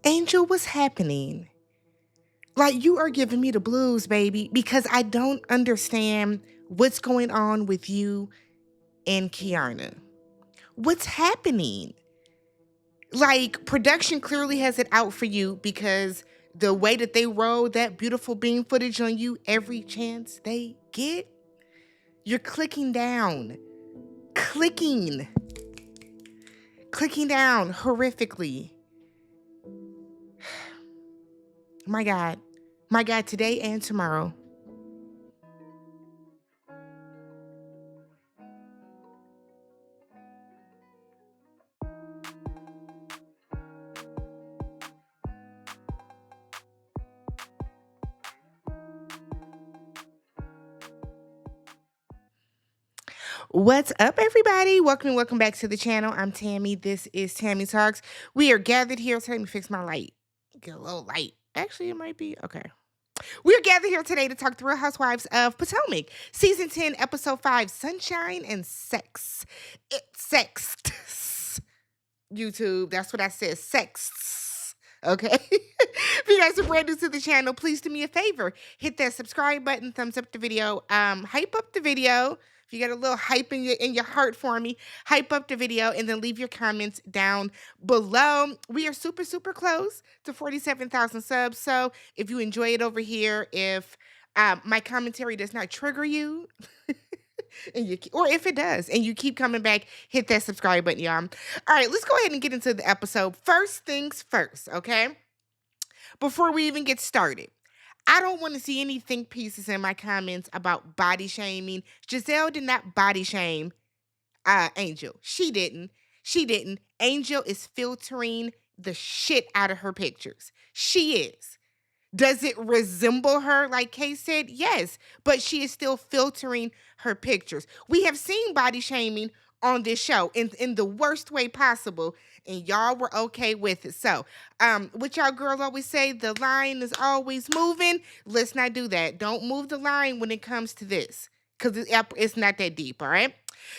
Angel, what's happening? Like, you are giving me the blues, baby, because I don't understand what's going on with you and Keiarna. What's happening? Like, production clearly has it out for you because the way that they roll that beautiful beam footage on you every chance they get, you're clicking down. Clicking down horrifically. My God, today and tomorrow. What's up, everybody? Welcome back to the channel. I'm Tammy. This is TammyTalks. We are gathered here. Let me fix my light. Get a little light. Actually, it might be. Okay. We're gathered here today to talk through Housewives of Potomac. Season 10, Episode 5, Sunshine and Sex. It's Sexts. YouTube, that's what I said. Sexts. Okay? If you guys are brand new to the channel, please do me a favor. Hit that subscribe button, thumbs up the video, hype up the video. If you got a little hype in your heart for me, hype up the video and then leave your comments down below. We are super close to 47,000 subs. So if you enjoy it over here, if my commentary does not trigger you, or if it does and you keep coming back, hit that subscribe button, y'all. All right, let's go ahead and get into the episode. First things first, okay? Before we even get started, I don't want to see any think pieces in my comments about body shaming. Gizelle did not body shame Angel. She didn't. Angel is filtering the shit out of her pictures. She is. Does it resemble her, like Kay said? Yes, but she is still filtering her pictures. We have seen body shaming on this show in the worst way possible, and y'all were okay with it. So, what y'all girls always say, the line is always moving. Let's not do that. Don't move the line when it comes to this, because it's not that deep, all right?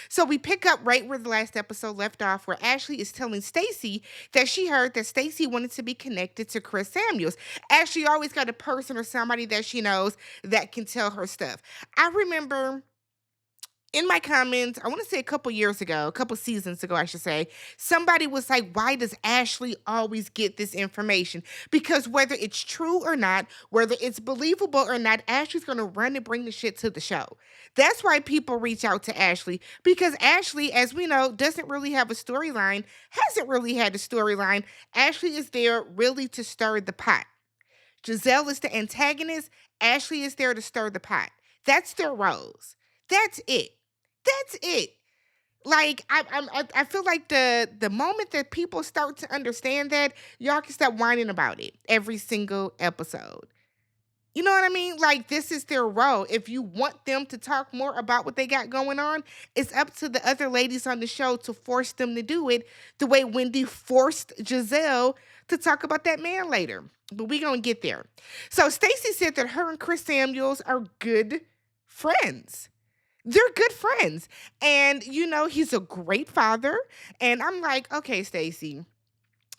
So we pick up right where the last episode left off, where Ashley is telling Stacey that she heard that Stacey wanted to be connected to Chris Samuels. Ashley always got a person or somebody that she knows that can tell her stuff. I remember in my comments, I want to say a couple seasons ago, I should say, somebody was like, why does Ashley always get this information? Because whether it's true or not, whether it's believable or not, Ashley's going to run and bring the shit to the show. That's why people reach out to Ashley, because Ashley, as we know, doesn't really have a storyline, hasn't really had a storyline. Ashley is there really to stir the pot. Gizelle is the antagonist. Ashley is there to stir the pot. That's their roles. That's it. Like, I feel like the moment that people start to understand that, y'all can stop whining about it every single episode. You know what I mean? Like, this is their role. If you want them to talk more about what they got going on, it's up to the other ladies on the show to force them to do it the way Wendy forced Gizelle to talk about that man later. But we gonna get there. So Stacey said that her and Chris Samuels are good friends. They're good friends. And, you know, he's a great father. And I'm like, okay, Stacey,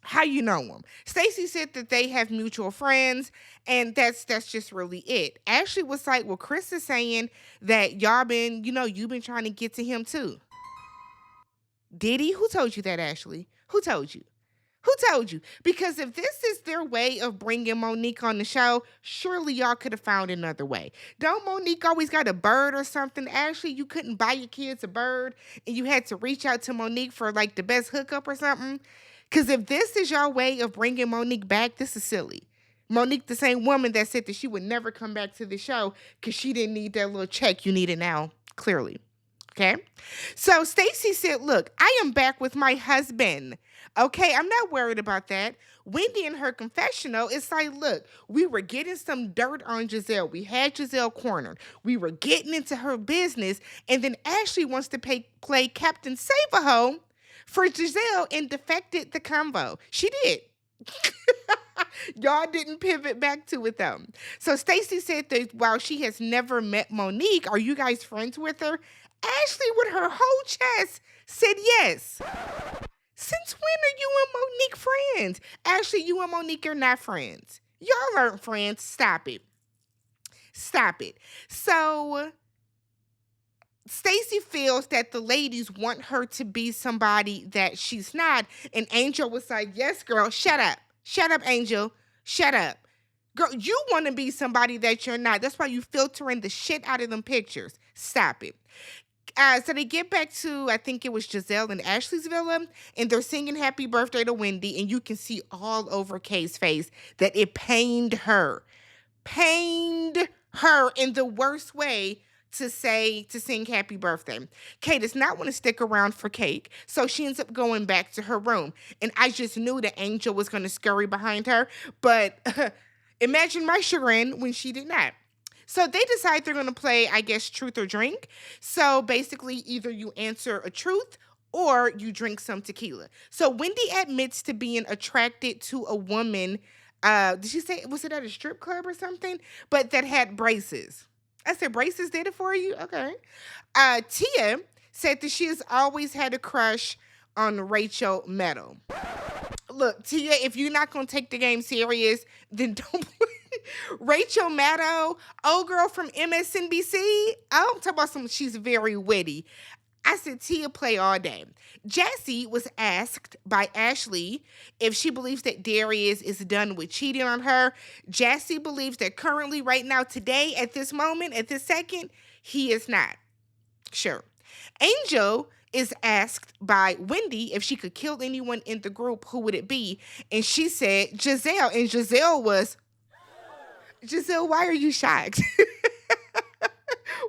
how you know him? Stacey said that they have mutual friends, and that's just really it. Ashley was like, well, Chris is saying that you've been trying to get to him too. Did he? Who told you that, Ashley? Who told you? Who told you? Because if this is their way of bringing Monique on the show, surely y'all could have found another way. Don't Monique always got a bird or something? Ashley, you couldn't buy your kids a bird and you had to reach out to Monique for like the best hookup or something? Because if this is your way of bringing Monique back, this is silly. Monique, the same woman that said that she would never come back to the show because she didn't need that little check you need it now, clearly. Okay? So Stacey said, look, I am back with my husband. Okay, I'm not worried about that. Wendy in her confessional, it's like, look, we were getting some dirt on Gizelle. We had Gizelle cornered. We were getting into her business. And then Ashley wants to play Captain Save-A-Ho for Gizelle and defected the convo. She did. Y'all didn't pivot back to it, though. So Stacey said that while she has never met Monique, are you guys friends with her? Ashley, with her whole chest, said yes. Since when are you and Monique friends. Ashley, you and Monique are not friends. Y'all aren't friends. Stop it. Stop it. So Stacy feels that the ladies want her to be somebody that she's not. And Angel was like, yes, girl, shut up. Shut up, Angel. Shut up. Girl, you want to be somebody that you're not. That's why you filtering the shit out of them pictures. Stop it. So they get back to, I think it was Gizelle and Ashley's villa, and they're singing happy birthday to Wendy, and you can see all over Kay's face that it pained her. Pained her in the worst way to sing happy birthday. Kay does not want to stick around for cake, so she ends up going back to her room. And I just knew that Angel was going to scurry behind her, but imagine my chagrin when she did not. So they decide they're going to play, I guess, truth or drink. So basically, either you answer a truth or you drink some tequila. So Wendy admits to being attracted to a woman. Did she say, was it at a strip club or something? But that had braces. I said, braces did it for you? Okay. Tia said that she has always had a crush on Rachel Maddow. Look, Tia, if you're not going to take the game serious, then don't play. Rachel Maddow, old girl from MSNBC. I'm talking about she's very witty. I said, Tia, play all day. Jassy was asked by Ashley if she believes that Darius is done with cheating on her. Jassy believes that currently, right now, today, at this moment, at this second, he is not. Sure. Angel is asked by Wendy if she could kill anyone in the group, who would it be? And she said Gizelle. And Gizelle, why are you shocked?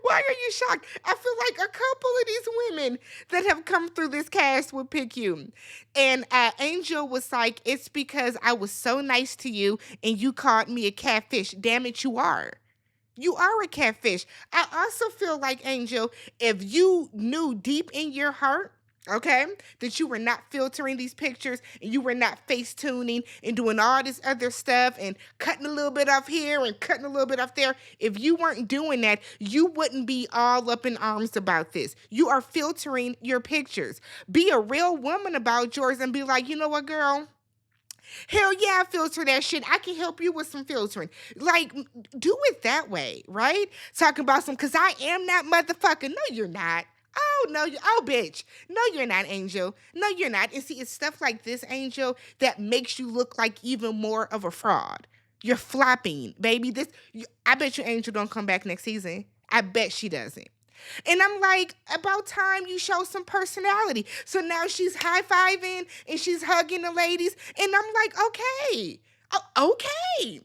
Why are you shocked? I feel like a couple of these women that have come through this cast would pick you. And Angel was like, it's because I was so nice to you and you called me a catfish. Damn it, you are. You are a catfish. I also feel like, Angel, if you knew deep in your heart, okay, that you were not filtering these pictures and you were not face tuning and doing all this other stuff and cutting a little bit off here and cutting a little bit off there, if you weren't doing that, you wouldn't be all up in arms about this. You are filtering your pictures. Be a real woman about yours and be like, you know what, girl? Hell yeah, I filter that shit. I can help you with some filtering. Like, do it that way, right? Talking about because I am that motherfucker. No, you're not. Oh, no, bitch. No, you're not, Angel. No, you're not. And see, it's stuff like this, Angel, that makes you look like even more of a fraud. You're flopping, baby. I bet you Angel don't come back next season. I bet she doesn't. And I'm like, about time you show some personality. So now she's high-fiving and she's hugging the ladies. And I'm like, okay. Okay.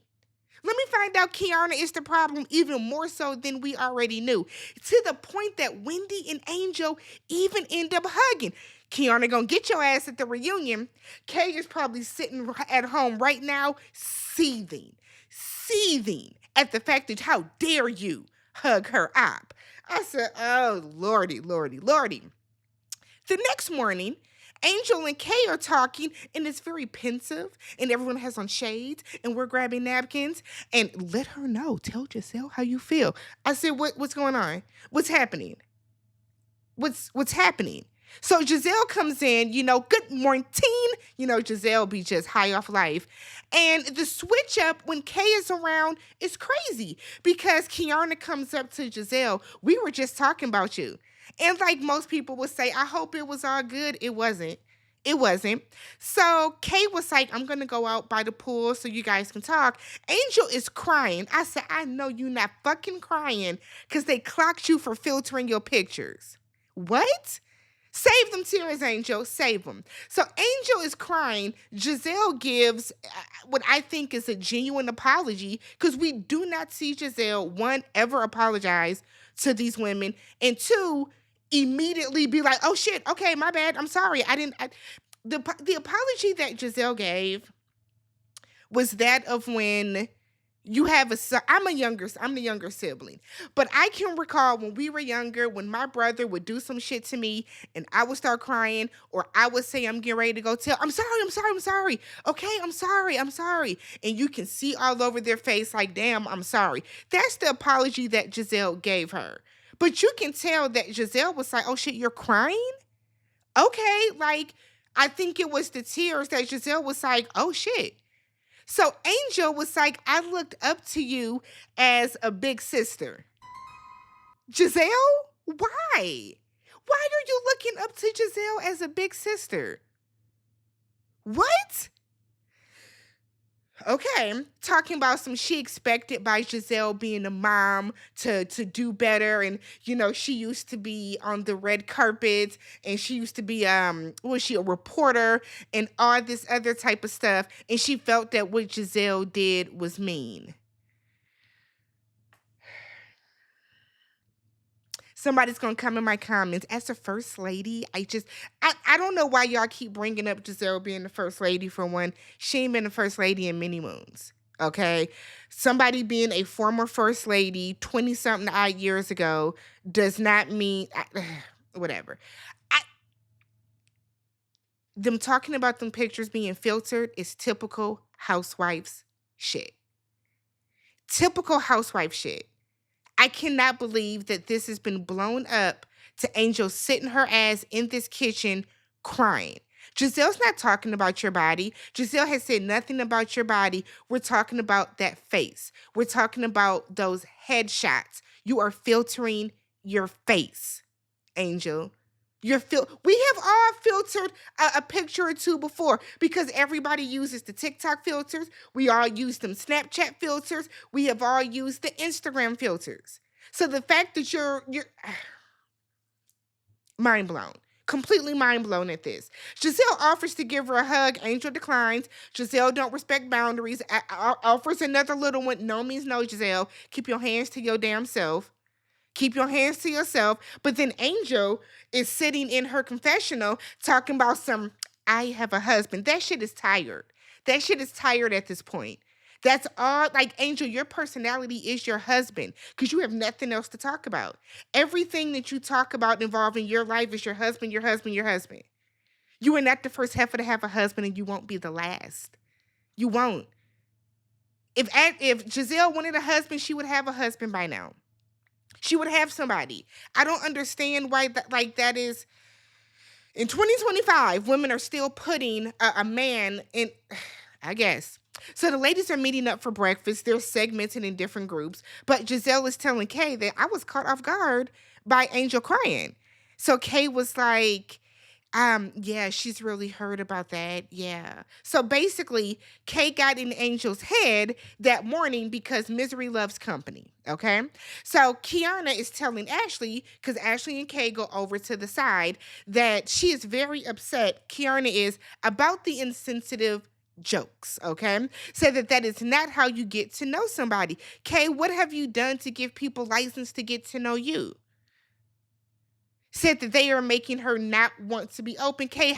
Let me find out Keiarna is the problem even more so than we already knew. To the point that Wendy and Angel even end up hugging. Keiarna gonna get your ass at the reunion. Kay is probably sitting at home right now seething at the fact that how dare you hug her up. I said, oh, lordy, lordy, lordy. The next morning, Angel and Kay are talking, and it's very pensive, and everyone has on shades, and we're grabbing napkins, and let her know. Tell Gizelle how you feel. I said, what's going on? What's happening? What's happening? So Gizelle comes in, good morning. Gizelle be just high off life. And the switch up when Kay is around is crazy because Keiarna comes up to Gizelle. We were just talking about you. And like most people would say, I hope it was all good. It wasn't. It wasn't. So Kay was like, I'm going to go out by the pool so you guys can talk. Angel is crying. I said, I know you're not fucking crying because they clocked you for filtering your pictures. What? Save them tears, Angel. Save them. So Angel is crying. Gizelle gives what I think is a genuine apology because we do not see Gizelle, one, ever apologize to these women, and two, immediately be like, oh shit, okay, my bad, I'm sorry. The apology that Gizelle gave was that of when you have I'm the younger sibling. But I can recall when we were younger, when my brother would do some shit to me and I would start crying, or I would say, I'm getting ready to go tell, I'm sorry. Okay, I'm sorry. And you can see all over their face like, damn, I'm sorry. That's the apology that Gizelle gave her. But you can tell that Gizelle was like, oh shit, you're crying? Okay, like, I think it was the tears that Gizelle was like, oh shit. So Angel was like, I looked up to you as a big sister. Gizelle? Why? Why are you looking up to Gizelle as a big sister? What? Okay, talking about some she expected by Gizelle being a mom to do better, and she used to be on the red carpet, and she used to be was she a reporter and all this other type of stuff, and she felt that what Gizelle did was mean. Somebody's gonna come in my comments as the first lady. I don't know why y'all keep bringing up Gizelle being the first lady. For one, she ain't been the first lady in many moons. Okay, somebody being a former first lady 20 something odd years ago does not mean whatever. I, them talking about them pictures being filtered is typical housewives shit. Typical housewife shit. I cannot believe that this has been blown up to Angel sitting her ass in this kitchen crying. Gizelle's not talking about your body. Gizelle has said nothing about your body. We're talking about that face. We're talking about those headshots. You are filtering your face, Angel. We have all filtered a picture or two before because everybody uses the TikTok filters. We all use them Snapchat filters. We have all used the Instagram filters. So the fact that you're mind blown. Completely mind blown at this. Gizelle offers to give her a hug. Angel declines. Gizelle don't respect boundaries. Offers another little one. No means no, Gizelle. Keep your hands to your damn self. Keep your hands to yourself. But then Angel is sitting in her confessional talking about some, I have a husband. That shit is tired. That shit is tired at this point. That's all. Like, Angel, your personality is your husband because you have nothing else to talk about. Everything that you talk about involving your life is your husband, your husband, your husband. You are not the first heifer to have a husband, and you won't be the last. You won't. If Gizelle wanted a husband, she would have a husband by now. She would have somebody. I don't understand why that is. In 2025, women are still putting a man in, I guess. So the ladies are meeting up for breakfast. They're segmented in different groups. But Gizelle is telling Kay that I was caught off guard by Angel crying. So Kay was like, yeah, she's really heard about that. Yeah. So basically, Kay got in Angel's head that morning because misery loves company. Okay. So Keiarna is telling Ashley, because Ashley and Kay go over to the side, that she is very upset, Keiarna is, about the insensitive jokes. Okay. Said that is not how you get to know somebody. Kay, what have you done to give people license to get to know you? Said that they are making her not want to be open. Kay,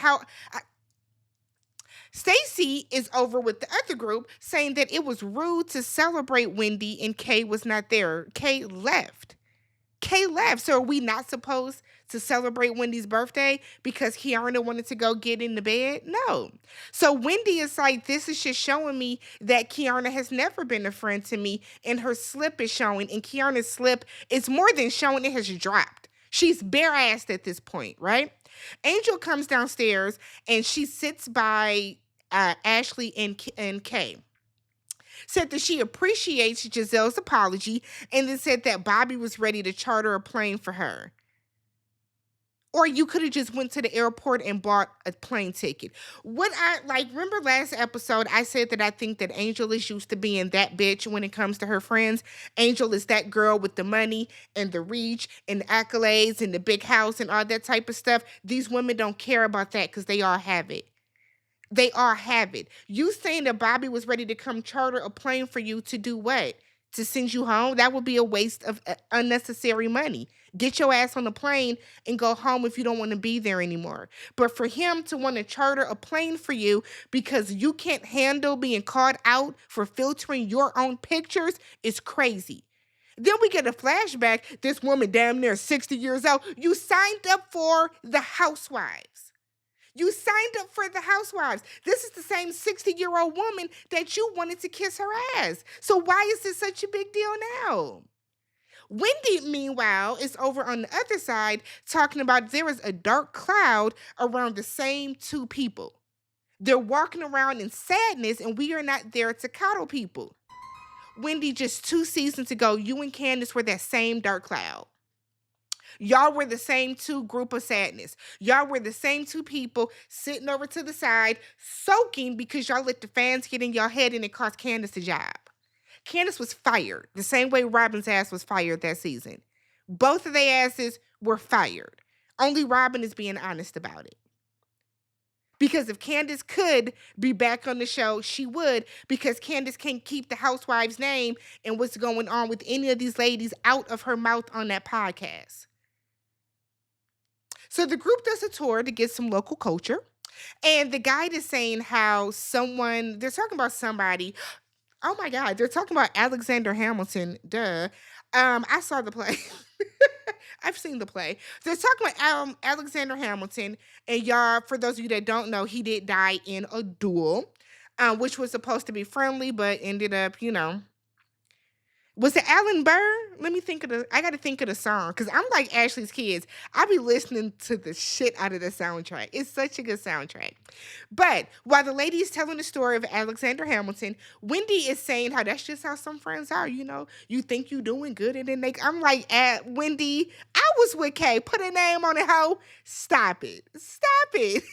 Stacy is over with the other group saying that it was rude to celebrate Wendy and Kay was not there. Kay left. Kay left. So are we not supposed to celebrate Wendy's birthday because Keiarna wanted to go get in the bed? No. So Wendy is like, this is just showing me that Keiarna has never been a friend to me, and her slip is showing, and Keiarna's slip is more than showing, it has dropped. She's bare-assed at this point, right? Angel comes downstairs and she sits by Ashley and Kay. Said that she appreciates Gizelle's apology and then said that Bobby was ready to charter a plane for her. Or you could have just went to the airport and bought a plane ticket. Remember last episode, I said that I think that Angel is used to being that bitch when it comes to her friends. Angel is that girl with the money and the reach and the accolades and the big house and all that type of stuff. These women don't care about that because they all have it. They all have it. You saying that Bobby was ready to come charter a plane for you to do what? To send you home? That would be a waste of unnecessary money. Get your ass on a plane and go home if you don't want to be there anymore. But for him to want to charter a plane for you because you can't handle being called out for filtering your own pictures is crazy. Then we get a flashback. This woman damn near 60 years old. You signed up for the Housewives. You signed up for the Housewives. This is the same 60-year-old woman that you wanted to kiss her ass. So why is this such a big deal now? Wendy, meanwhile, is over on the other side talking about there is a dark cloud around the same two people. They're walking around in sadness, and we are not there to coddle people. Wendy, just 2 seasons ago, you and Candace were that same dark cloud. Y'all were the same two group of sadness. Y'all were the same two people sitting over to the side, soaking because y'all let the fans get in your head and it cost Candace a job. Candace was fired the same way Robin's ass was fired that season. Both of their asses were fired. Only Robin is being honest about it. Because if Candace could be back on the show, she would, because Candace can't keep the Housewives' name and what's going on with any of these ladies out of her mouth on that podcast. So the group does a tour to get some local culture. And the guide is saying how they're talking about somebody. Oh my God, they're talking about Alexander Hamilton. Duh. I saw the play. I've seen the play. They're talking about Alexander Hamilton, and y'all, for those of you that don't know, he did die in a duel, which was supposed to be friendly, but ended up, was it Alan Burr? I gotta think of the song, because I'm like Ashley's kids. I be listening to the shit out of the soundtrack. It's such a good soundtrack. But while the lady is telling the story of Alexander Hamilton, Wendy is saying how that's just how some friends are, You think you doing good, and then I'm like, Wendy, I was with Kay. Put a name on it, hoe. Stop it. Stop it.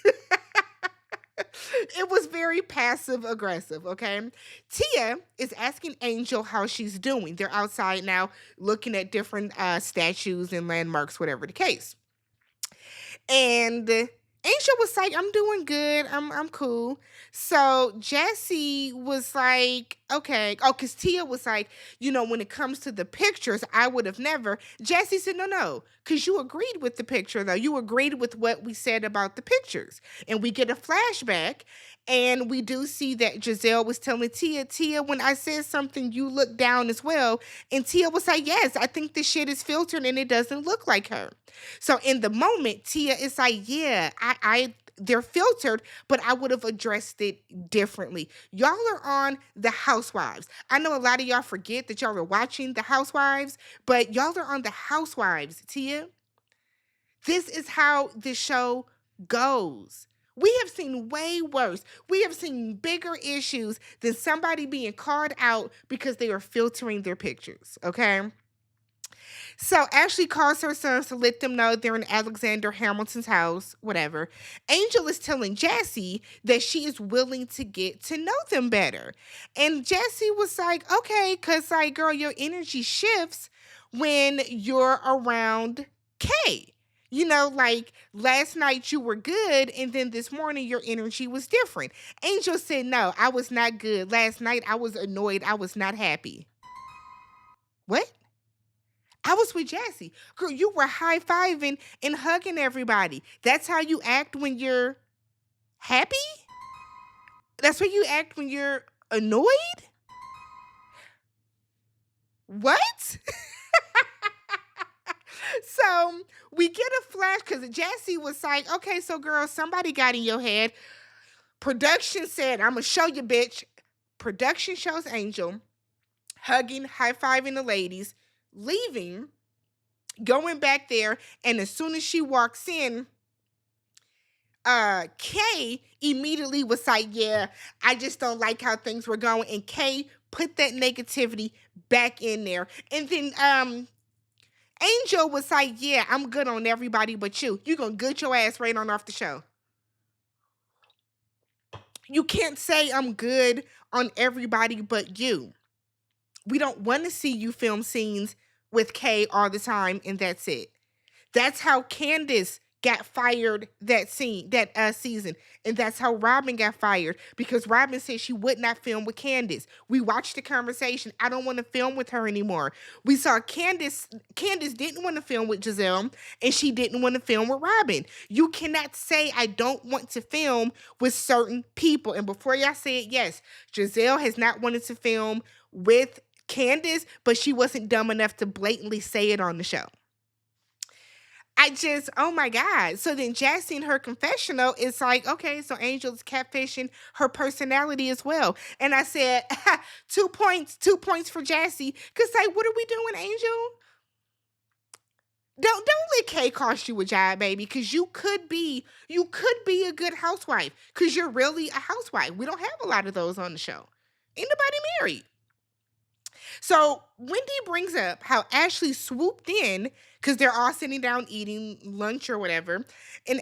It was very passive aggressive, okay? Tia is asking Angel how she's doing. They're outside now looking at different statues and landmarks, whatever the case. And Angel was like, I'm doing good. I'm cool. So Jessie was like, okay. Oh, because Tia was like, when it comes to the pictures, I would have never. Jessie said, no. Because you agreed with the picture, though. You agreed with what we said about the pictures. And we get a flashback. And we do see that Gizelle was telling Tia, when I said something, you looked down as well. And Tia was like, yes, I think this shit is filtered and it doesn't look like her. So in the moment, Tia is like, yeah, they're filtered, but I would have addressed it differently. Y'all are on The Housewives. I know a lot of y'all forget that y'all are watching The Housewives, but y'all are on The Housewives, Tia. This is how the show goes. We have seen way worse. We have seen bigger issues than somebody being called out because they are filtering their pictures, okay? So Ashley calls her sons to let them know they're in Alexander Hamilton's house, whatever. Angel is telling Jessie that she is willing to get to know them better. And Jessie was like, okay, because, girl, your energy shifts when you're around Kay. Last night you were good, and then this morning your energy was different. Angel said, no, I was not good. Last night I was annoyed. I was not happy. What? I was with Jessie. Girl, you were high-fiving and hugging everybody. That's how you act when you're happy? That's how you act when you're annoyed? What? So we get a flash because Jessie was like, okay, so girl, somebody got in your head. Production said, I'm going to show you, bitch. Production shows Angel hugging, high-fiving the ladies, leaving, going back there, and as soon as she walks in, Kay immediately was like, yeah, I just don't like how things were going, and Kay put that negativity back in there. And then Angel was like, yeah, I'm good on everybody but you. You're going to get your ass right on off the show. You can't say I'm good on everybody but you. We don't want to see you film scenes with Kay all the time, and that's it. That's how Candace got fired that season. And that's how Robin got fired, because Robin said she would not film with Candace. We watched the conversation. I don't want to film with her anymore. We saw Candace didn't want to film with Gizelle, and she didn't want to film with Robin. You cannot say I don't want to film with certain people. And before y'all say it, yes, Gizelle has not wanted to film with Candace, but she wasn't dumb enough to blatantly say it on the show. Oh my God. So then Jessie in her confessional is like, okay, so Angel's catfishing her personality as well. And I said, 2 points for Jessie. Because, what are we doing, Angel? Don't let Kay cost you a job, baby, because you could be a good housewife because you're really a housewife. We don't have a lot of those on the show. Ain't nobody married. So Wendy brings up how Ashley swooped in because they're all sitting down eating lunch or whatever. And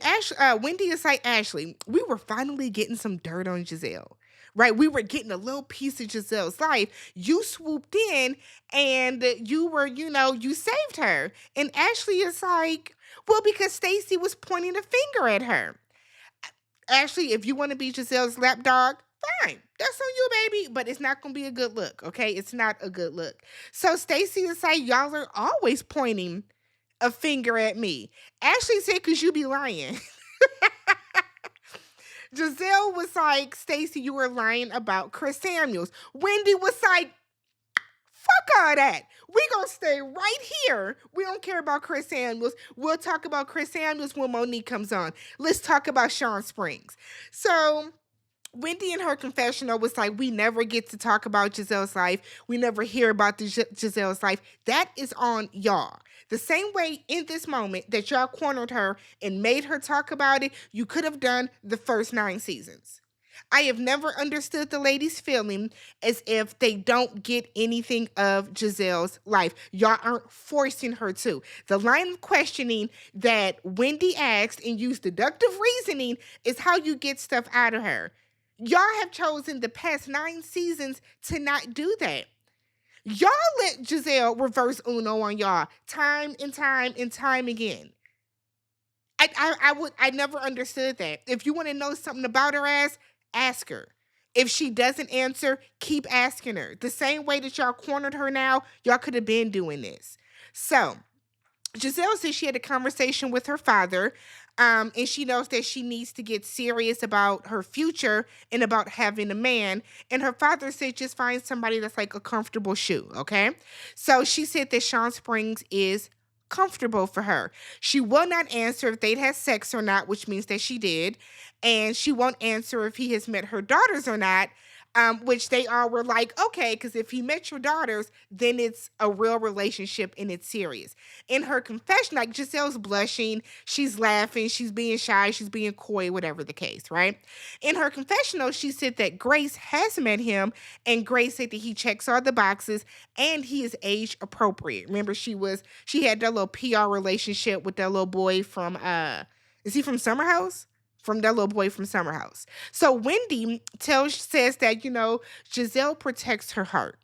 Wendy is like, Ashley, we were finally getting some dirt on Gizelle. Right? We were getting a little piece of Giselle's life. You swooped in and you were, you saved her. And Ashley is like, well, because Stacy was pointing a finger at her. Ashley, if you want to be Giselle's lapdog, fine. That's on you, baby. But it's not gonna be a good look, okay? It's not a good look. So Stacy is like, y'all are always pointing a finger at me. Ashley said, cause you be lying. Gizelle was like, Stacy, you were lying about Chris Samuels. Wendy was like, fuck all that. We gonna stay right here. We don't care about Chris Samuels. We'll talk about Chris Samuels when Monique comes on. Let's talk about Sean Springs. So Wendy in her confessional was like, we never get to talk about Giselle's life. We never hear about Giselle's life. That is on y'all. The same way in this moment that y'all cornered her and made her talk about it, you could have done the first 9 seasons. I have never understood the ladies' feeling as if they don't get anything of Giselle's life. Y'all aren't forcing her to. The line of questioning that Wendy asked and used deductive reasoning is how you get stuff out of her. Y'all have chosen the past 9 seasons to not do that. Y'all let Gizelle reverse Uno on y'all time and time and time again. I never understood that. If you want to know something about her ass, ask her. If she doesn't answer, keep asking her. The same way that y'all cornered her now, y'all could have been doing this. So Gizelle said she had a conversation with her father, and she knows that she needs to get serious about her future and about having a man. And her father said just find somebody that's like a comfortable shoe, okay? So she said that Sean Springs is comfortable for her. She will not answer if they'd had sex or not, which means that she did. And she won't answer if he has met her daughters or not, which they all were like, okay, because if he met your daughters, then it's a real relationship and it's serious. In her confession, like Giselle's blushing, she's laughing, she's being shy, she's being coy, whatever the case, right? In her confessional, she said that Grace has met him, and Grace said that he checks all the boxes and he is age appropriate. Remember, she had that little PR relationship with that little boy from is he from Summer House? From that little boy from Summer House. So Wendy says that, Gizelle protects her heart.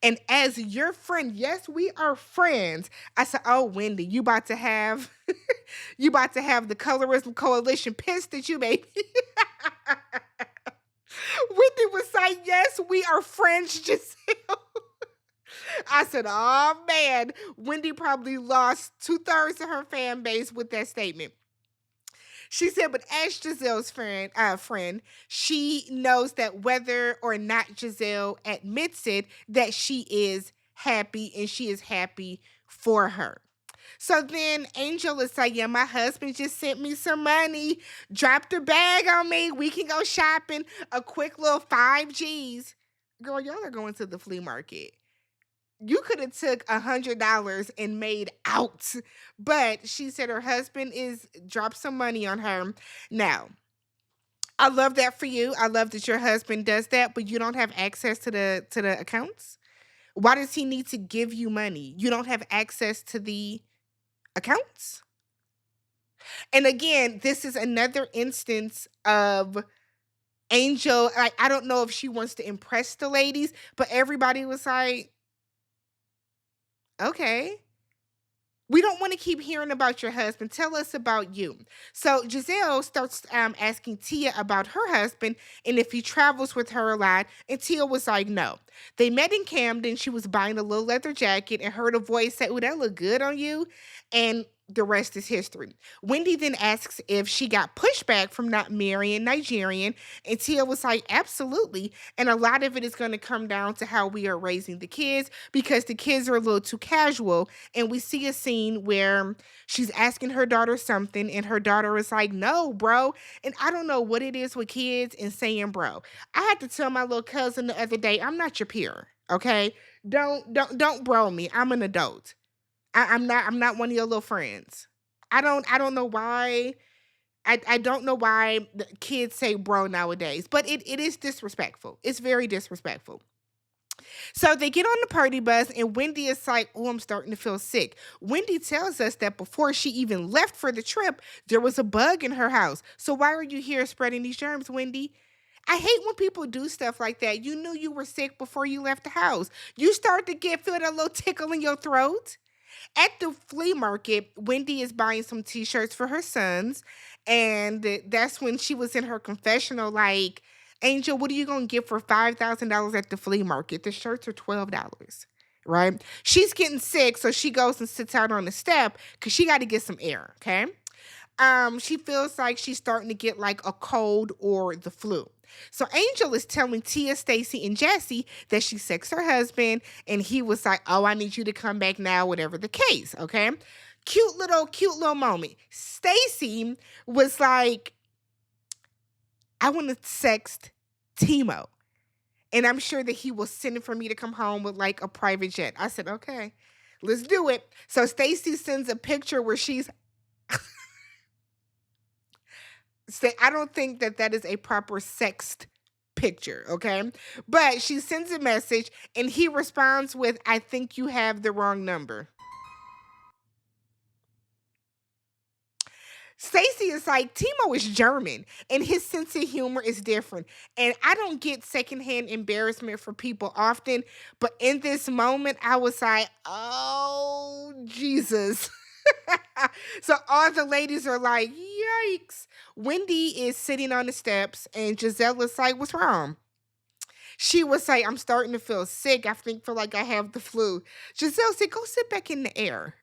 And as your friend, yes, we are friends. I said, oh, Wendy, you about to have the colorism coalition pissed at you, baby. Wendy was like, yes, we are friends, Gizelle. I said, oh man, Wendy probably lost 2/3 of her fan base with that statement. She said, but as Giselle's friend, she knows that whether or not Gizelle admits it, that she is happy and she is happy for her. So then Angel is like, yeah, my husband just sent me some money, dropped a bag on me. We can go shopping, a quick little 5 G's. Girl, y'all are going to the flea market. You could have took $100 and made out, but she said her husband is dropped some money on her. Now, I love that for you. I love that your husband does that, but you don't have access to the accounts. Why does he need to give you money? You don't have access to the accounts. And again, this is another instance of Angel. I don't know if she wants to impress the ladies, but everybody was like, okay. We don't want to keep hearing about your husband. Tell us about you. So Gizelle starts asking Tia about her husband and if he travels with her a lot. And Tia was like, no. They met in Camden. She was buying a little leather jacket and heard a voice say, oh, that look good on you. And the rest is history. Wendy then asks if she got pushback from not marrying Nigerian. And Tia was like, absolutely. And a lot of it is going to come down to how we are raising the kids because the kids are a little too casual. And we see a scene where she's asking her daughter something and her daughter is like, no, bro. And I don't know what it is with kids and saying bro. I had to tell my little cousin the other day, I'm not your peer, okay? Don't bro me. I'm an adult. I'm not one of your little friends. I don't know why. I don't know why the kids say bro nowadays, but it is disrespectful. It's very disrespectful. So they get on the party bus, and Wendy is like, "Oh, I'm starting to feel sick." Wendy tells us that before she even left for the trip, there was a bug in her house. So why are you here spreading these germs, Wendy? I hate when people do stuff like that. You knew you were sick before you left the house. You start to feel that little tickle in your throat. At the flea market, Wendy is buying some t-shirts for her sons, and that's when she was in her confessional like, "Angel, what are you going to get for $5,000 at the flea market? The shirts are $12." Right? She's getting sick, so she goes and sits out on the step cuz she got to get some air, okay? She feels like she's starting to get like a cold or the flu. So Angel is telling Tia, Stacy, and Jesse that she sexed her husband, and he was like, "Oh, I need you to come back now, whatever the case." Okay. Cute little moment. Stacy was like, "I want to sext Timo. And I'm sure that he will send it for me to come home with like a private jet." I said, "Okay, let's do it." So Stacy sends a picture where she's say I don't think that that is a proper sext picture, okay? But she sends a message and he responds with, "I think you have the wrong number." Stacy is like, Timo is German and his sense of humor is different. And I don't get secondhand embarrassment for people often, but in this moment, I was like, "Oh, Jesus." So all the ladies are like, "Yikes." Wendy is sitting on the steps and Gizelle is like, "What's wrong?" She was like, "I'm starting to feel sick. I think feel like I have the flu." Giselle said, "Go sit back in the air."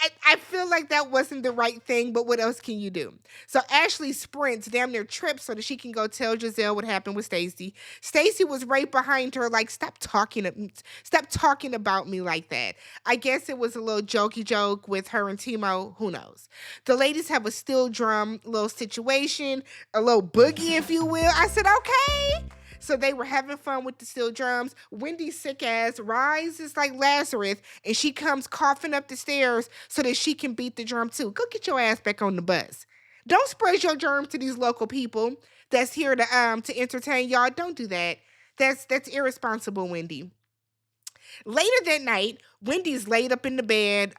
I, I feel like that wasn't the right thing, but what else can you do? So Ashley sprints damn near trips so that she can go tell Giselle what happened with Stacy. Stacy was right behind her, like, stop talking about me like that." I guess it was a little jokey joke with her and Timo. Who knows? The ladies have a steel drum little situation, a little boogie, if you will. I said, "Okay." So they were having fun with the steel drums. Wendy's sick ass rises like Lazarus, and she comes coughing up the stairs so that she can beat the drum too. Go get your ass back on the bus. Don't spread your germs to these local people that's here to entertain y'all. Don't do that. That's irresponsible, Wendy. Later that night, Wendy's laid up in the bed,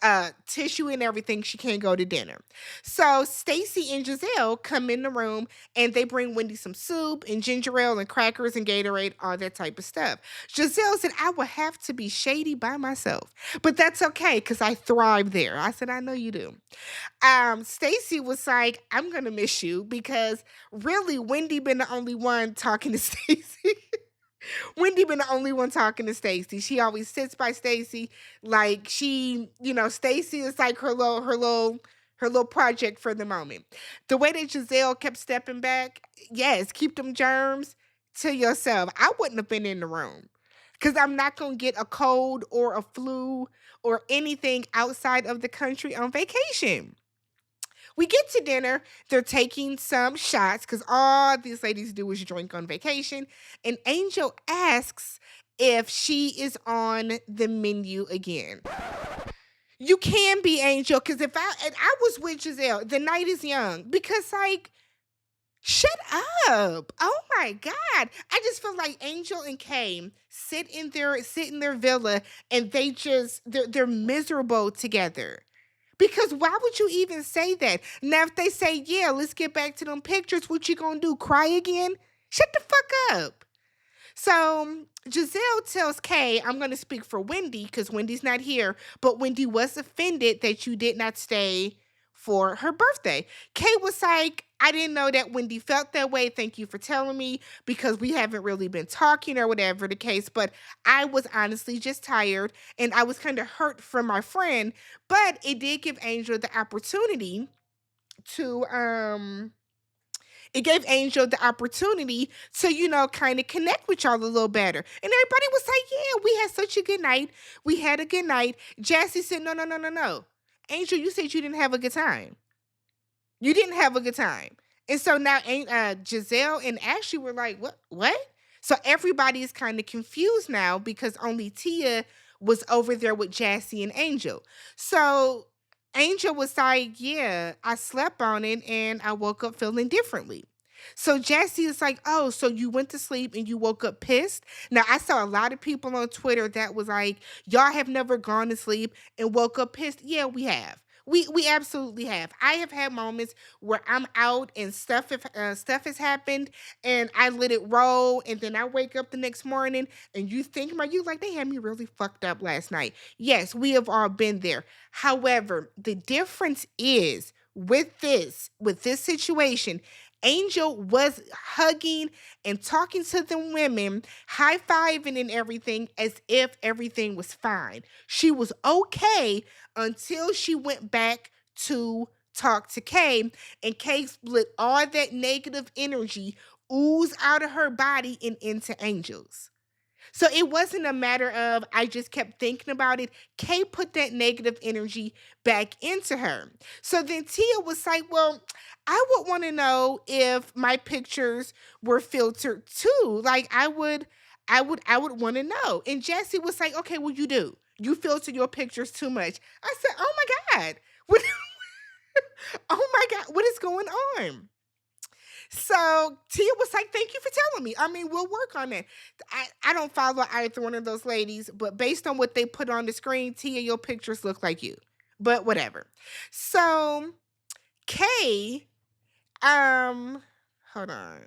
tissue and everything. She can't go to dinner. So Stacy and Giselle come in the room and they bring Wendy some soup and ginger ale and crackers and Gatorade, all that type of stuff. Giselle said, "I will have to be shady by myself, but that's okay because I thrive there." I said, "I know you do." Stacy was like, "I'm gonna miss you," because really Wendy been the only one talking to Stacy. Wendy been the only one talking to Stacy. She always sits by Stacy, like Stacy is like her little project for the moment. The way that Giselle kept stepping back, yes, keep them germs to yourself. I wouldn't have been in the room because I'm not gonna get a cold or a flu or anything outside of the country on vacation. We get to dinner. They're taking some shots because all these ladies do is drink on vacation. And Angel asks if she is on the menu again. You can be, Angel, because if I was with Giselle, the night is young. Because like, shut up. Oh my God. I just feel like Angel and Kay sit in their villa and they're miserable together. Because why would you even say that? Now, if they say, "Yeah, let's get back to them pictures," what you gonna do? Cry again? Shut the fuck up. So Giselle tells Kay, "I'm gonna speak for Wendy because Wendy's not here, but Wendy was offended that you did not stay for her birthday." Kay was like, "I didn't know that Wendy felt that way. Thank you for telling me because we haven't really been talking or whatever the case, but I was honestly just tired and I was kind of hurt from my friend, but it did give Angel the opportunity to kind of connect with y'all a little better." And everybody was like, "Yeah, we had such a good night. We had a good night." Jassy said, "No, no, no, no, no. Angel, you said you didn't have a good time. You didn't have a good time." And so now Giselle and Ashley were like, "What? What?" So everybody is kind of confused now because only Tia was over there with Jassy and Angel. So Angel was like, yeah, I slept on it and I woke up feeling differently. So Jassy is like, oh, so you went to sleep and you woke up pissed? Now, I saw a lot of people on Twitter that was like, y'all have never gone to sleep and woke up pissed. Yeah, we have. We absolutely have. I have had moments where I'm out and stuff has happened and I let it roll and then I wake up the next morning and you think about you like they had me really fucked up last night. Yes, we have all been there. However, the difference is with this situation, Angel was hugging and talking to the women, high fiving and everything as if everything was fine. She was okay until she went back to talk to Kay, and Kay split all that negative energy ooze out of her body and into Angel's. So it wasn't a matter of I just kept thinking about it. Kay put that negative energy back into her. So then Tia was like, well, I would want to know if my pictures were filtered too. Like I would want to know. And Jesse was like, okay, well, you do. You filter your pictures too much. I said, oh my God. What oh my God, what is going on? So Tia was like, thank you for telling me. I mean, we'll work on that. I don't follow either one of those ladies, but based on what they put on the screen, Tia, your pictures look like you. But whatever. So Kay, um, hold on.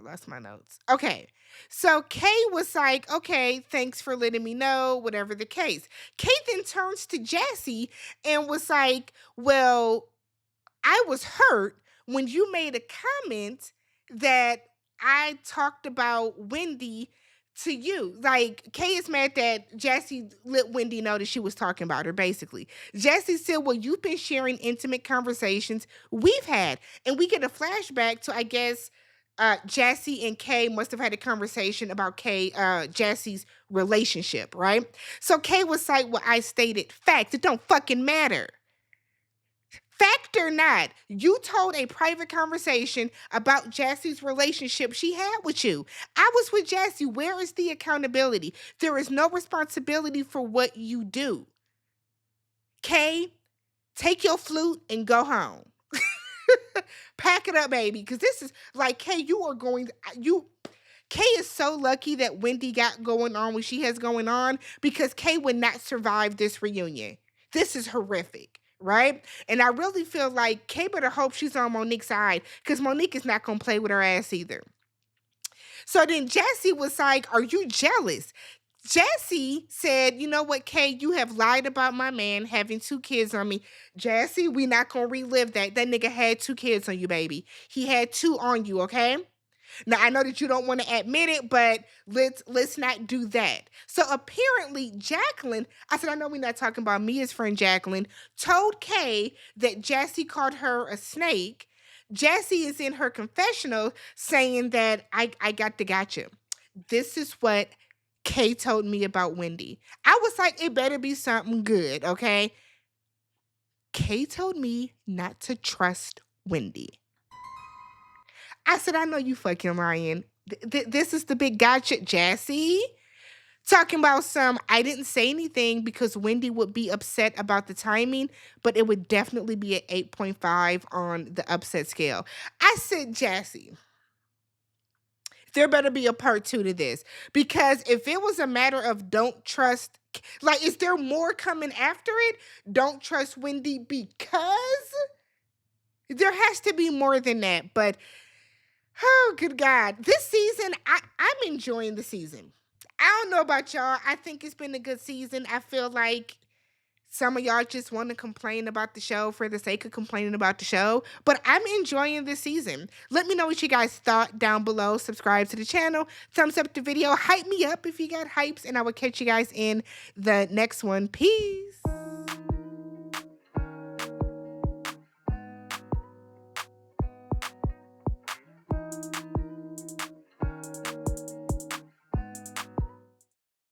Lost my notes. Okay. So Kay was like, okay, thanks for letting me know, whatever the case. Kay then turns to Jassy and was like, well, I was hurt when you made a comment that I talked about Wendy to you. Like, Kay is mad that Jassy let Wendy know that she was talking about her, basically. Jassy said, well, you've been sharing intimate conversations we've had. And we get a flashback to, I guess, Jassy and Kay must have had a conversation about Jassy's relationship, right? So Kay was like, well, I stated fact. It don't fucking matter. Fact or not, you told a private conversation about Jassy's relationship she had with you. I was with Jassy. Where is the accountability? There is no responsibility for what you do. Kay, take your flute and go home. Pack it up, baby. Because this is like, Kay, Kay is so lucky that Wendy got going on what she has going on because Kay would not survive this reunion. This is horrific, right? And I really feel like Kay better hope she's on Monique's side because Monique is not going to play with her ass either. So then Jassy was like, are you jealous? Jassy said, you know what, Kay, you have lied about my man having 2 kids on me. Jassy, we not going to relive that. That nigga had 2 kids on you, baby. He had 2 on you, okay? Now I know that you don't want to admit it, but let's not do that. So apparently Jacqueline, I said I know we're not talking about Mia's friend Jacqueline, told Kay that Jassy called her a snake. Jassy is in her confessional saying that I got the gotcha. This is what Kay told me about Wendy. I was like, it better be something good, okay? Kay told me not to trust Wendy. I said, I know you fucking lying. This is the big gotcha, Jassy. Talking about I didn't say anything because Wendy would be upset about the timing, but it would definitely be an 8.5 on the upset scale. I said, Jassy, there better be a part 2 to this. Because if it was a matter of don't trust, like, is there more coming after it? Don't trust Wendy because there has to be more than that. But oh, good God. This season, I'm enjoying the season. I don't know about y'all. I think it's been a good season. I feel like some of y'all just want to complain about the show for the sake of complaining about the show. But I'm enjoying this season. Let me know what you guys thought down below. Subscribe to the channel. Thumbs up the video. Hype me up if you got hypes. And I will catch you guys in the next one. Peace.